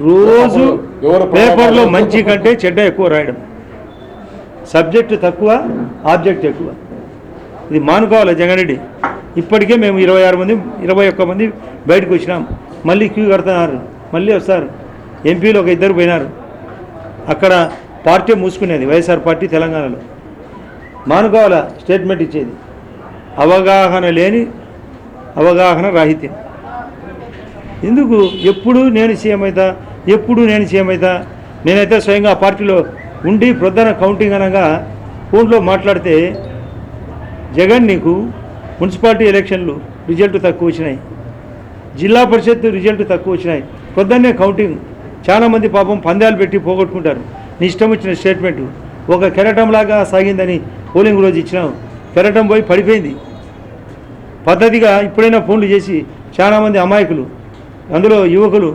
రోజు పేపర్లో మంచి కంటే చెడ్డ ఎక్కువ రాయడం, సబ్జెక్టు తక్కువ ఆబ్జెక్ట్ ఎక్కువ. ఇది మానుకోవాలి జగన్ రెడ్డి. ఇప్పటికే మేము 26 మంది 21 మంది బయటకు వచ్చినాం. మళ్ళీ క్యూ కడుతున్నారు, మళ్ళీ వస్తారు. ఎంపీలు ఒక 2 పోయినారు. అక్కడ పార్టీ మూసుకునేది వైఎస్ఆర్ పార్టీ తెలంగాణలో. మానుకోవాల స్టేట్మెంట్ ఇచ్చేది. అవగాహన లేని అవగాహన రాహిత్యం. ఎందుకు ఎప్పుడు నేను సీఎం అవుతా, ఎప్పుడు నేను సీఎం అవుతా. నేనైతే స్వయంగా ఆ పార్టీలో ఉండి ప్రధాన కౌంటింగ్ అనగా ఫోన్లో మాట్లాడితే జగన్ నీకు మున్సిపాలిటీ ఎలక్షన్లు రిజల్ట్ తక్కువ వచ్చినాయి, జిల్లా పరిషత్ రిజల్ట్ తక్కువ వచ్చినాయి, పొద్దున్నే కౌంటింగ్. చాలామంది పాపం పందాలు పెట్టి పోగొట్టుకుంటారు. నీ ఇష్టం వచ్చిన స్టేట్మెంటు ఒక కెరటంలాగా సాగిందని పోలింగ్ రోజు ఇచ్చినావు. కెరటం పోయి పడిపోయింది. పద్ధతిగా ఇప్పుడైనా ఫోన్లు చేసి చాలామంది అమాయకులు, అందులో యువకులు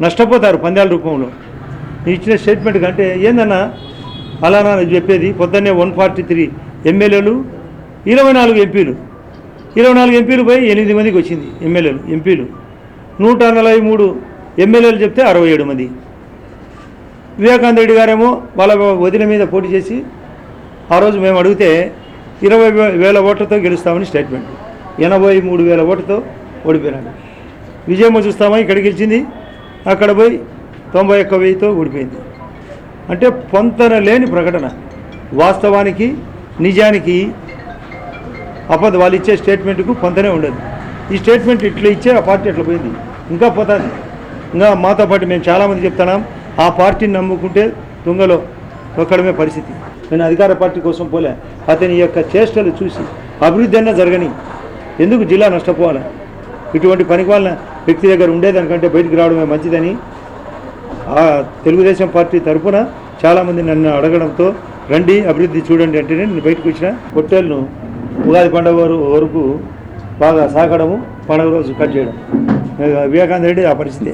నష్టపోతారు పందాల రూపంలో. నీ ఇచ్చిన స్టేట్మెంట్ కంటే ఏందన్నా అలానా చెప్పేది. పొద్దున్నే 143 ఎమ్మెల్యేలు, 24 ఎంపీలు, 24 ఎంపీలు పోయి 8 మందికి వచ్చింది ఎమ్మెల్యేలు ఎంపీలు. 143 ఎమ్మెల్యేలు చెప్తే 67 మంది. వివేకానంద రెడ్డి గారేమో వాళ్ళ వదిన మీద పోటీ చేసి ఆ రోజు మేము అడిగితే 20,000 ఓట్లతో గెలుస్తామని స్టేట్మెంట్. 83,000 ఓట్లతో ఓడిపోయినాడు. విజయమ్మ చూస్తామా ఇక్కడ గెలిచింది, అక్కడ పోయి 91,000తో ఓడిపోయింది. అంటే పొంతన లేని ప్రకటన. వాస్తవానికి నిజానికి వాళ్ళు ఇచ్చే స్టేట్మెంట్కు పొంతనే ఉండదు. ఈ స్టేట్మెంట్ ఇట్లా ఇచ్చే ఆ పార్టీ అట్లా పోయింది, ఇంకా పోతుంది. ఇంకా మాతో పాటు మేము చాలామంది చెప్తున్నాం, ఆ పార్టీని నమ్ముకుంటే తుంగలో తొక్కడమే పరిస్థితి. నేను అధికార పార్టీ కోసం పోలే, అతని యొక్క చేష్టలు చూసి అభివృద్ధి అన్నా జరగని. ఎందుకు జిల్లా నష్టపోవాలి? ఇటువంటి పనికిమాలిన వ్యక్తి దగ్గర ఉండేదానికంటే బయటికి రావడమే మంచిదని ఆ తెలుగుదేశం పార్టీ తరఫున చాలామంది నన్ను అడగడంతో రండి అభివృద్ధి చూడండి అంటేనే నేను బయటకు వచ్చిన. పొట్టేళ్ళను ఉగాది పండుగ వరకు బాగా సాకడము, పండుగ రోజు కట్ చేయడం. వివేకానంద రెడ్డి ఆ పరిస్థితి.